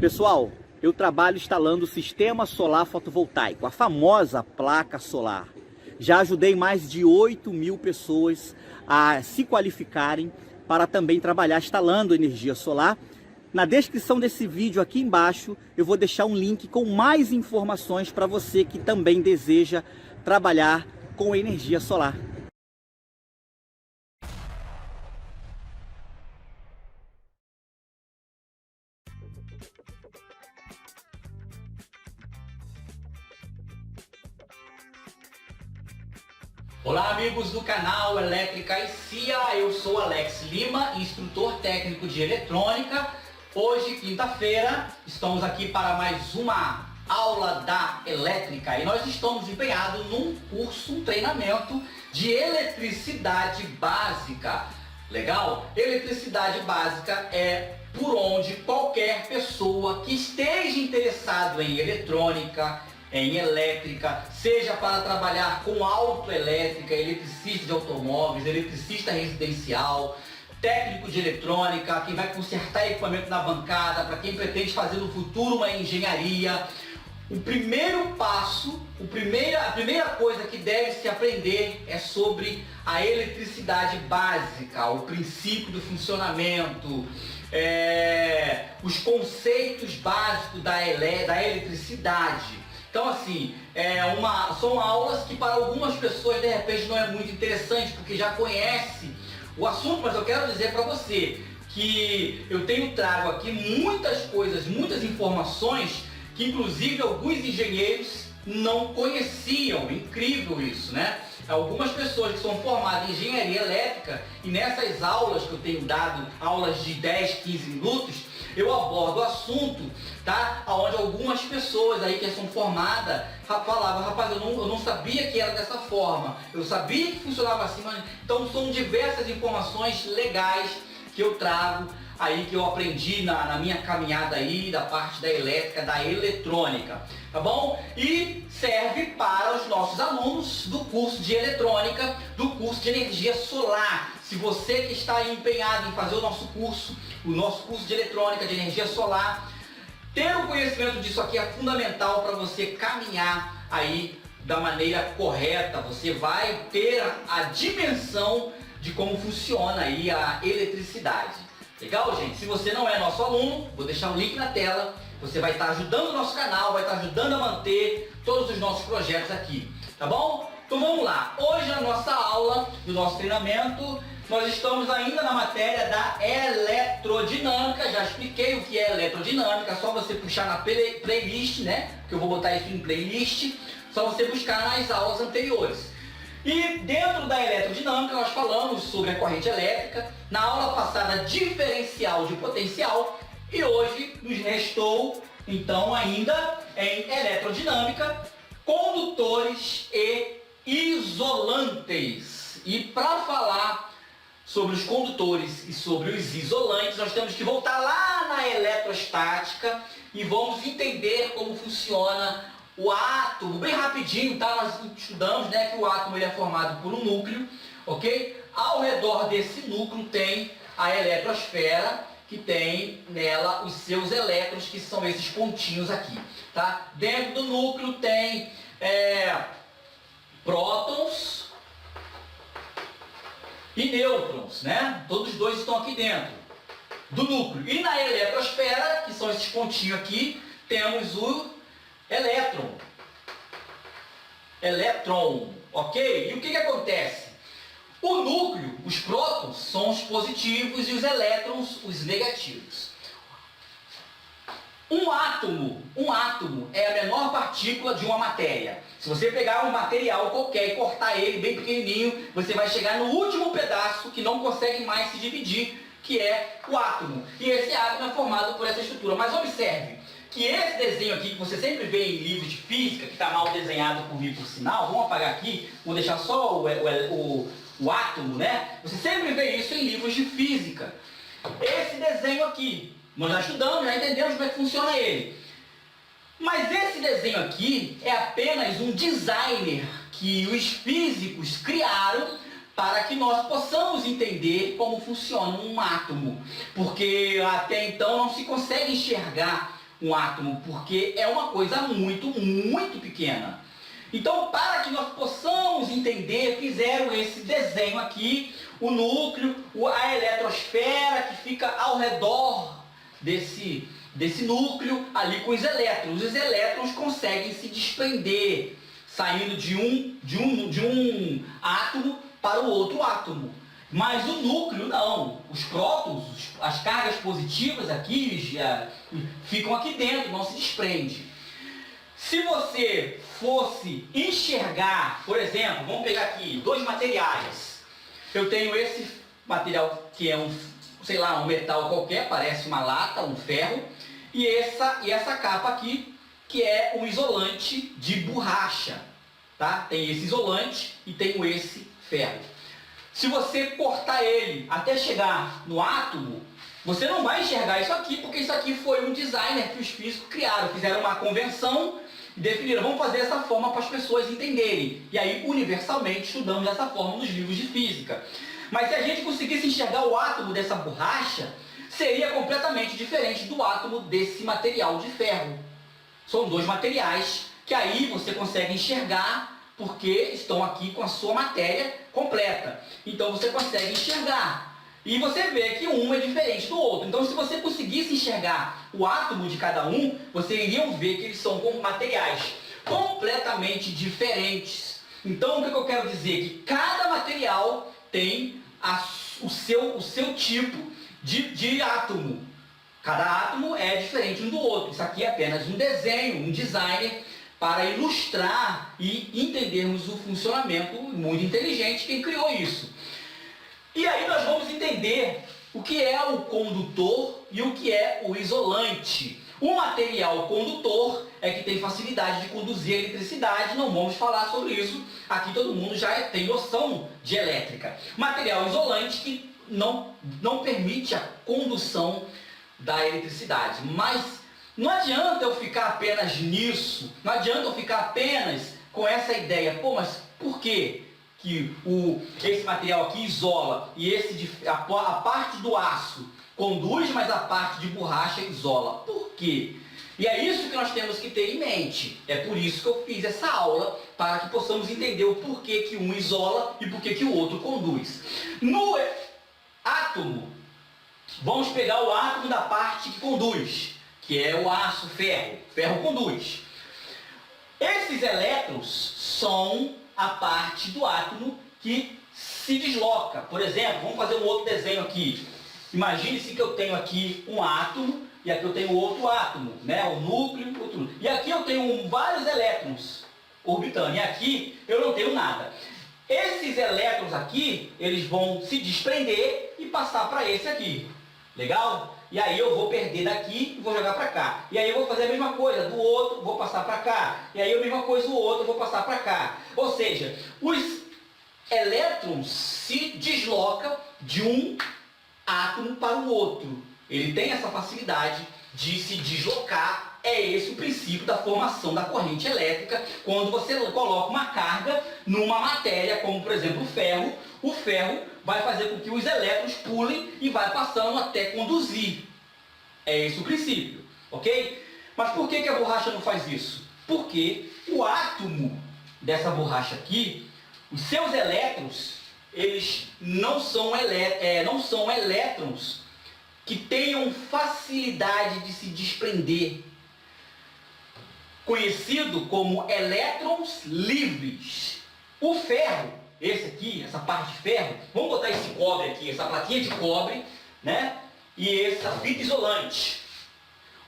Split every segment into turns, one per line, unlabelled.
Pessoal, eu trabalho instalando o sistema solar fotovoltaico, a famosa placa solar. Já ajudei mais de 8.000 pessoas a se qualificarem para também trabalhar instalando energia solar. Na descrição desse vídeo aqui embaixo eu vou deixar um link com mais informações para você que também deseja trabalhar com energia solar.
Olá amigos do canal Elétrica e CIA, eu sou Alex Lima, instrutor técnico de eletrônica. Hoje, quinta-feira, estamos aqui para mais uma aula da elétrica e nós estamos empenhados num curso, um treinamento de eletricidade básica. Legal? Eletricidade básica é por onde qualquer pessoa que esteja interessado em eletrônica, em elétrica, seja para trabalhar com autoelétrica, eletricista de automóveis, eletricista residencial, técnico de eletrônica, quem vai consertar equipamento na bancada, para quem pretende fazer no futuro uma engenharia. O primeiro passo, a primeira coisa que deve se aprender é sobre a eletricidade básica, o princípio do funcionamento, os conceitos básicos da eletricidade. Então assim, são aulas que para algumas pessoas de repente não é muito interessante, porque já conhece o assunto, mas eu quero dizer para você que eu trago aqui muitas coisas, muitas informações que inclusive alguns engenheiros não conheciam. Incrível isso, né? Algumas pessoas que são formadas em engenharia elétrica e nessas aulas que eu tenho dado, aulas de 10, 15 minutos, eu abordo o assunto, tá? Onde algumas pessoas aí que são formadas falavam, rapaz, eu não sabia que era dessa forma, eu sabia que funcionava assim, mas... Então são diversas informações legais que eu trago aí, que eu aprendi na minha caminhada aí da parte da elétrica, da eletrônica, tá bom? E serve para os nossos alunos do curso de eletrônica, do curso de energia solar. Se você que está empenhado em fazer o nosso curso de eletrônica, de energia solar, ter o conhecimento disso aqui é fundamental para você caminhar aí da maneira correta. Você vai ter a dimensão de como funciona aí a eletricidade. Legal, gente? Se você não é nosso aluno, vou deixar o link na tela. Você vai estar ajudando o nosso canal, vai estar ajudando a manter todos os nossos projetos aqui, tá bom? Então vamos lá. Hoje na nossa aula, do nosso treinamento, nós estamos ainda na matéria da eletrodinâmica. Já expliquei o que é eletrodinâmica, é só você puxar na playlist, né? Que eu vou botar isso em playlist, só você buscar nas aulas anteriores. E dentro da eletrodinâmica nós falamos sobre a corrente elétrica, na aula passada diferencial de potencial, e hoje nos restou então ainda em eletrodinâmica, condutores e isolantes. E para falar sobre os condutores e sobre os isolantes, nós temos que voltar lá na eletrostática e vamos entender como funciona o átomo, bem rapidinho, tá? Nós estudamos, né, que o átomo ele é formado por um núcleo, ok? Ao redor desse núcleo tem a eletrosfera, que tem nela os seus elétrons, que são esses pontinhos aqui, tá? Dentro do núcleo tem prótons e nêutrons, né? Todos dois estão aqui dentro do núcleo. E na eletrosfera, que são esses pontinhos aqui, temos o elétron, ok? E o que acontece? O núcleo, os prótons, são os positivos e os elétrons, os negativos. Um átomo é a menor partícula de uma matéria. Se você pegar um material qualquer e cortar ele bem pequenininho, você vai chegar no último pedaço que não consegue mais se dividir, que é o átomo. E esse átomo é formado por essa estrutura. Mas observe que esse desenho aqui, que você sempre vê em livros de física, que está mal desenhado por mim por sinal, vamos apagar aqui, vou deixar só o átomo, né? Você sempre vê isso em livros de física. Esse desenho aqui, nós já estudamos, já entendemos como é que funciona ele. Mas esse desenho aqui é apenas um designer que os físicos criaram para que nós possamos entender como funciona um átomo. Porque até então não se consegue enxergar um átomo, porque é uma coisa muito, muito pequena. Então, para que nós possamos entender, fizeram esse desenho aqui, o núcleo, a eletrosfera que fica ao redor desse núcleo, ali com os elétrons. Os elétrons conseguem se desprender, saindo de um átomo para o outro átomo. Mas o núcleo não. Os prótons, as cargas positivas aqui, já ficam aqui dentro, não se desprende. Se você fosse enxergar, por exemplo, vamos pegar aqui dois materiais. Eu tenho esse material que é sei lá, um metal qualquer, parece uma lata, um ferro, e essa capa aqui, que é um isolante de borracha, tá? Tem esse isolante e tem esse ferro. Se você cortar ele até chegar no átomo, você não vai enxergar isso aqui, porque isso aqui foi um designer que os físicos criaram, fizeram uma convenção e definiram, vamos fazer dessa forma para as pessoas entenderem. E aí, universalmente, estudamos dessa forma nos livros de física. Mas se a gente conseguisse enxergar o átomo dessa borracha, seria completamente diferente do átomo desse material de ferro. São dois materiais que aí você consegue enxergar porque estão aqui com a sua matéria completa. Então você consegue enxergar. E você vê que um é diferente do outro. Então se você conseguisse enxergar o átomo de cada um, você iria ver que eles são materiais completamente diferentes. Então o que eu quero dizer? Que cada material tem o seu tipo de átomo. Cada átomo é diferente um do outro. Isso aqui é apenas um desenho, um designer, para ilustrar e entendermos o funcionamento muito inteligente quem criou isso. E aí nós vamos entender o que é o condutor e o que é o isolante. O material condutor é que tem facilidade de conduzir a eletricidade, não vamos falar sobre isso, aqui todo mundo já tem noção de elétrica. Material isolante que não permite a condução da eletricidade, mas não adianta eu ficar apenas nisso, não adianta eu ficar apenas com essa ideia, pô, mas por quê que esse material aqui isola e a parte do aço conduz, mas a parte de borracha isola? Por quê? E é isso que nós temos que ter em mente. É por isso que eu fiz essa aula, para que possamos entender o porquê que um isola e porquê que o outro conduz. No átomo, vamos pegar o átomo da parte que conduz, que é o aço, ferro. Ferro conduz. Esses elétrons são a parte do átomo que se desloca. Por exemplo, vamos fazer um outro desenho aqui. Imagine-se que eu tenho aqui um átomo e aqui eu tenho outro átomo, né? O núcleo, outro. E aqui eu tenho vários elétrons orbitando. E aqui eu não tenho nada. Esses elétrons aqui, eles vão se desprender e passar para esse aqui. Legal? E aí eu vou perder daqui e vou jogar para cá. E aí eu vou fazer a mesma coisa do outro, vou passar para cá. E aí a mesma coisa do outro, vou passar para cá. Ou seja, os elétrons se deslocam de um átomo para o outro. Ele tem essa facilidade de se deslocar. É esse o princípio da formação da corrente elétrica, quando você coloca uma carga numa matéria, como por exemplo o ferro vai fazer com que os elétrons pulem e vai passando até conduzir. É esse o princípio, ok? Mas por que a borracha não faz isso? Porque o átomo dessa borracha aqui, os seus elétrons, eles não são elétrons que tenham facilidade de se desprender, conhecido como elétrons livres. O ferro, esse aqui, essa parte de ferro, vamos botar esse cobre aqui, essa plaquinha de cobre, né? E essa fita isolante.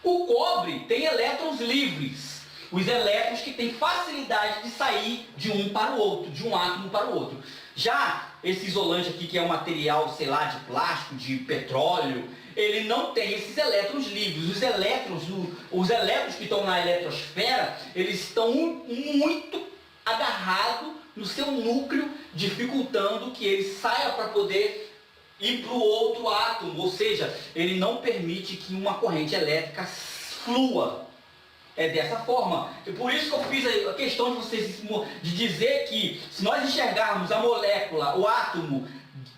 O cobre tem elétrons livres, os elétrons que têm facilidade de sair de um para o outro, de um átomo para o outro. Já esse isolante aqui, que é um material, sei lá, de plástico, de petróleo, ele não tem esses elétrons livres. Os elétrons que estão na eletrosfera, eles estão muito agarrados no seu núcleo, dificultando que ele saia para poder ir para o outro átomo. Ou seja, ele não permite que uma corrente elétrica flua. É dessa forma. E por isso que eu fiz a questão de vocês de dizer que se nós enxergarmos a molécula, o átomo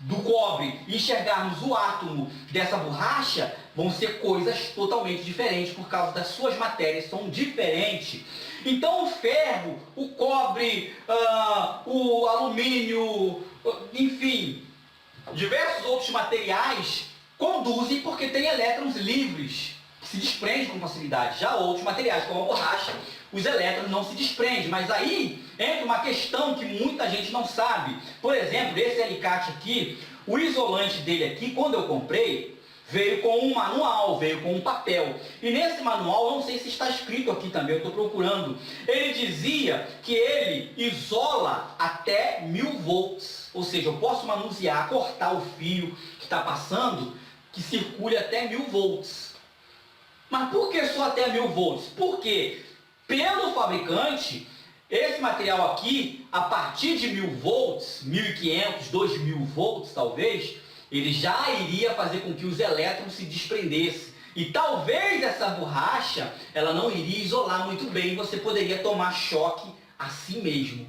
do cobre, e enxergarmos o átomo dessa borracha, vão ser coisas totalmente diferentes por causa das suas matérias, são diferentes. Então o ferro, o cobre, o alumínio, enfim, diversos outros materiais conduzem porque tem elétrons livres, que se desprendem com facilidade. Já outros materiais, como a borracha, os elétrons não se desprendem. Mas aí entra uma questão que muita gente não sabe. Por exemplo, esse alicate aqui, o isolante dele aqui, quando eu comprei, veio com um manual, veio com um papel. E nesse manual, eu não sei se está escrito aqui também, eu estou procurando. Ele dizia que ele isola até 1000 volts. Ou seja, eu posso manusear, cortar o fio que está passando, que circule até 1000 volts. Mas por que só até 1000 volts? Porque, pelo fabricante, esse material aqui, a partir de 1000 volts, 1500, 2000 volts talvez, ele já iria fazer com que os elétrons se desprendessem. E talvez essa borracha, ela não iria isolar muito bem, você poderia tomar choque assim mesmo.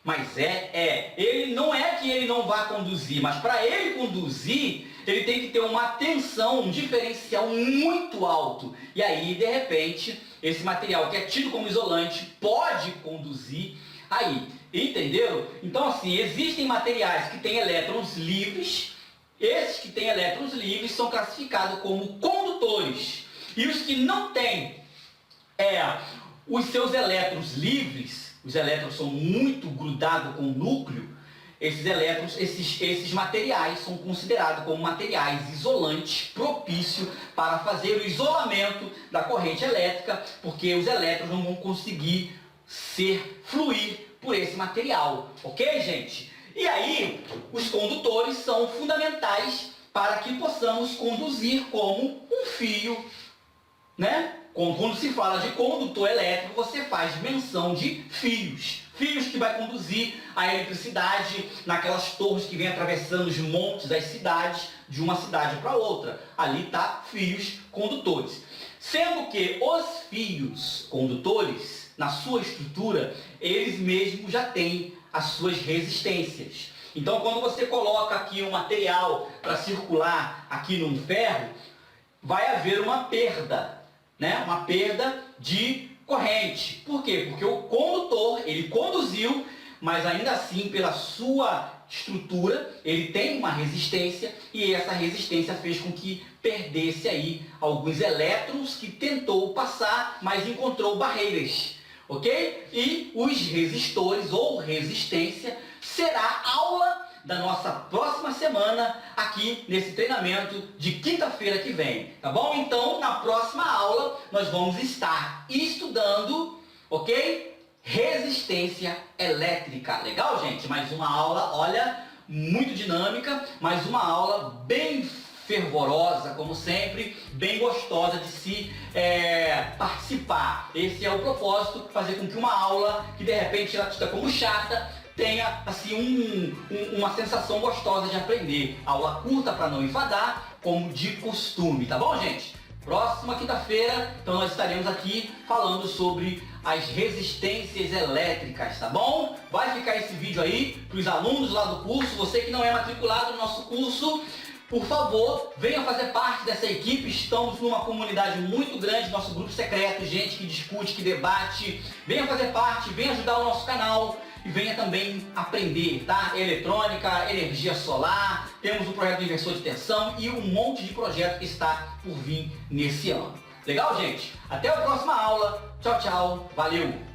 Mas ele não é que ele não vá conduzir, mas para ele conduzir, ele tem que ter uma tensão, um diferencial muito alto. E aí, de repente, esse material que é tido como isolante pode conduzir aí. Entenderam? Então, assim, existem materiais que têm elétrons livres. Esses que têm elétrons livres são classificados como condutores. E os que não têm os seus elétrons livres, os elétrons são muito grudados com o núcleo, esses elétrons, esses materiais são considerados como materiais isolantes propícios para fazer o isolamento da corrente elétrica, porque os elétrons não vão conseguir fluir por esse material, ok, gente? E aí, os condutores são fundamentais para que possamos conduzir como um fio, né? Quando se fala de condutor elétrico, você faz menção de fios. Fios que vai conduzir a eletricidade naquelas torres que vêm atravessando os montes das cidades, de uma cidade para outra. Ali está fios condutores. Sendo que os fios condutores, na sua estrutura, eles mesmos já têm as suas resistências. Então, quando você coloca aqui um material para circular aqui num ferro, vai haver uma perda, né? Uma perda de corrente. Por quê? Porque o condutor, ele conduziu, mas ainda assim, pela sua estrutura, ele tem uma resistência, e essa resistência fez com que perdesse aí alguns elétrons que tentou passar, mas encontrou barreiras. Ok? E os resistores ou resistência será aula da nossa próxima semana aqui nesse treinamento de quinta-feira que vem, tá bom? Então, na próxima aula, nós vamos estar estudando, ok? Resistência elétrica. Legal, gente? Mais uma aula, olha, muito dinâmica, mais uma aula bem fervorosa, como sempre, bem gostosa de se participar. Esse é o propósito, fazer com que uma aula que de repente ela está como chata, tenha assim uma sensação gostosa de aprender. Aula curta para não enfadar, como de costume, tá bom, gente? Próxima quinta-feira, então nós estaremos aqui falando sobre as resistências elétricas, tá bom? Vai ficar esse vídeo aí para os alunos lá do curso. Você que não é matriculado no nosso curso, por favor, venha fazer parte dessa equipe. Estamos numa comunidade muito grande, nosso grupo secreto, gente que discute, que debate. Venha fazer parte, venha ajudar o nosso canal e venha também aprender, tá? Eletrônica, energia solar, temos o projeto de inversor de tensão e um monte de projeto que está por vir nesse ano. Legal, gente? Até a próxima aula. Tchau, tchau. Valeu!